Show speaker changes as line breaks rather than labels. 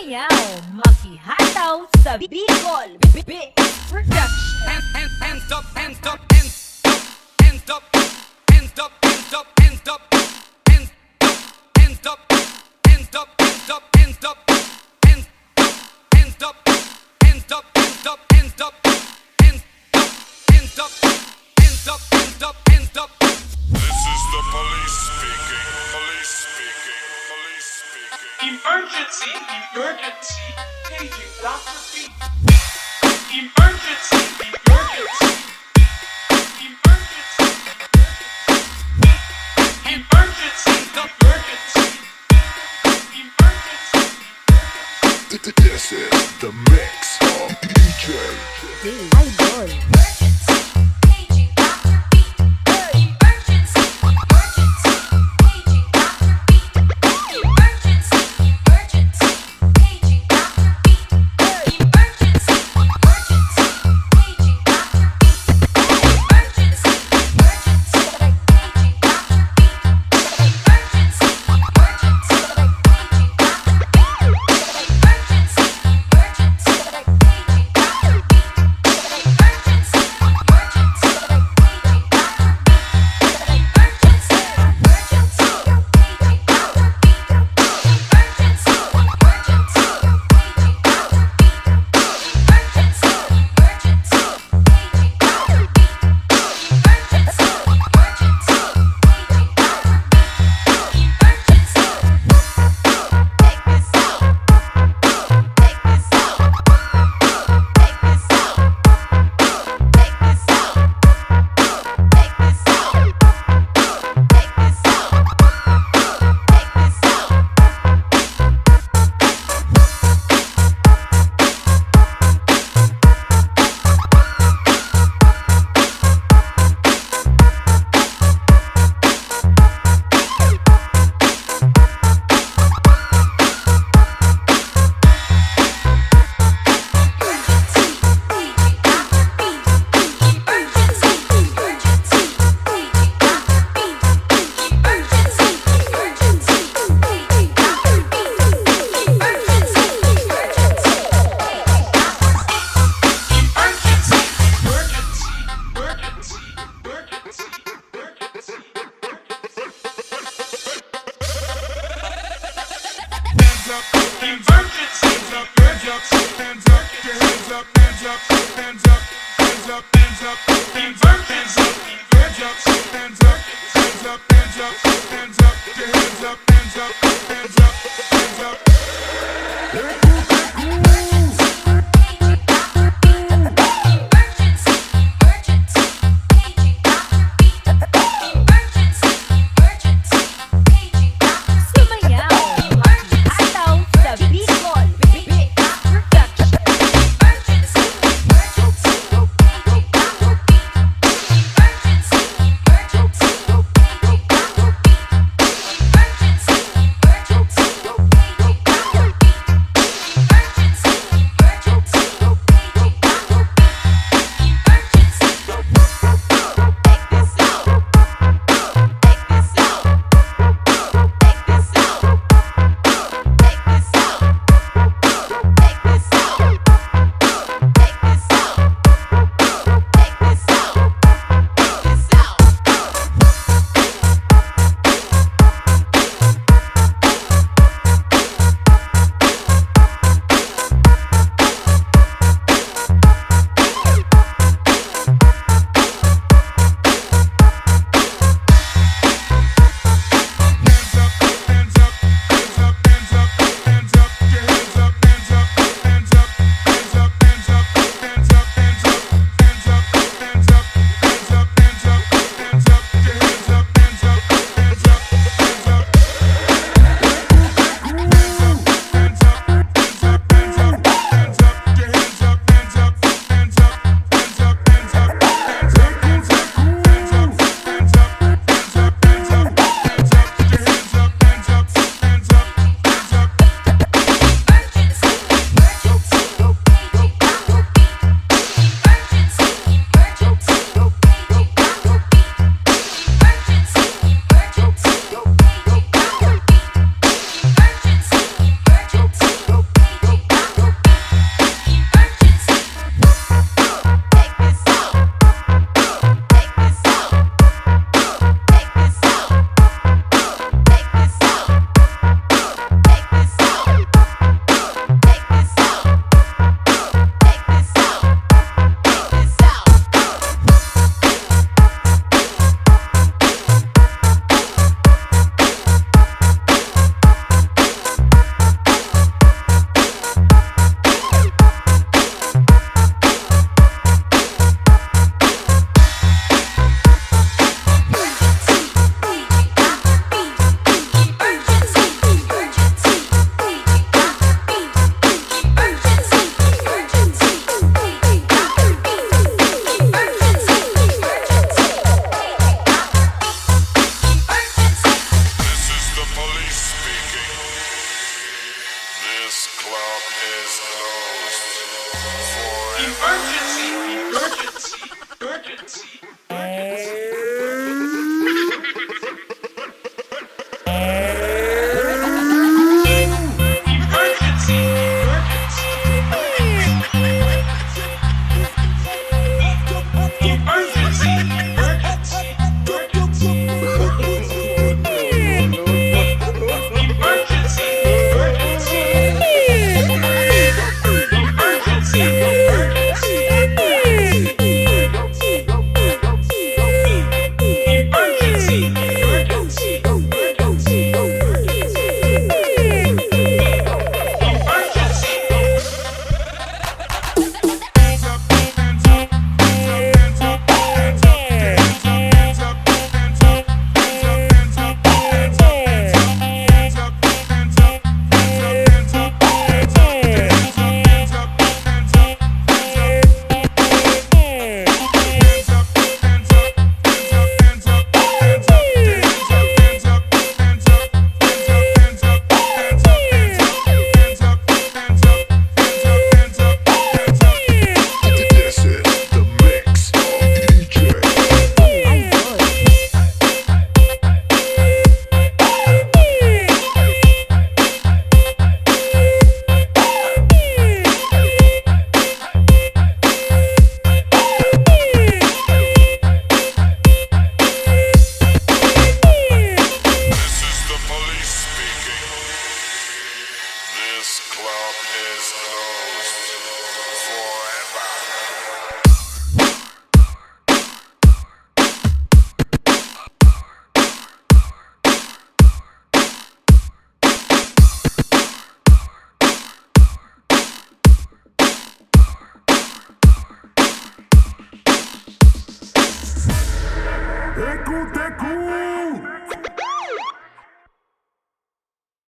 sumayaw, makihataw sa Bicol Production.
Hands up, hands up, hands up, hands up, hands up, hands up, hands up, hands up, hands up, hands up, hands up, hands up, hands up, hands up, hands up, hands up, hands up, hands up.
This is the police speaking, police speaking, police speaking.
Emergency, emergency, paging Dr. B. Emergency, emergency, emergency, emergency, emergency, emergency.
This is the mix of DJ
Idol.
Emergency, paging Dr. B. Emergency, emergency, paging Dr. B. Emergency, emergency, paging Dr. B. Emergency, emergency, paging Dr. B. Emergency, emergency, paging Dr. B. Emergency, emergency, paging Dr. B. Emergency, emergency, paging Dr. B.
Emergency! Emergency! Emergency! Emergency! Emergency!
This is the mix of DJ. This is the police speaking. This club is closed forever. Teku, teku!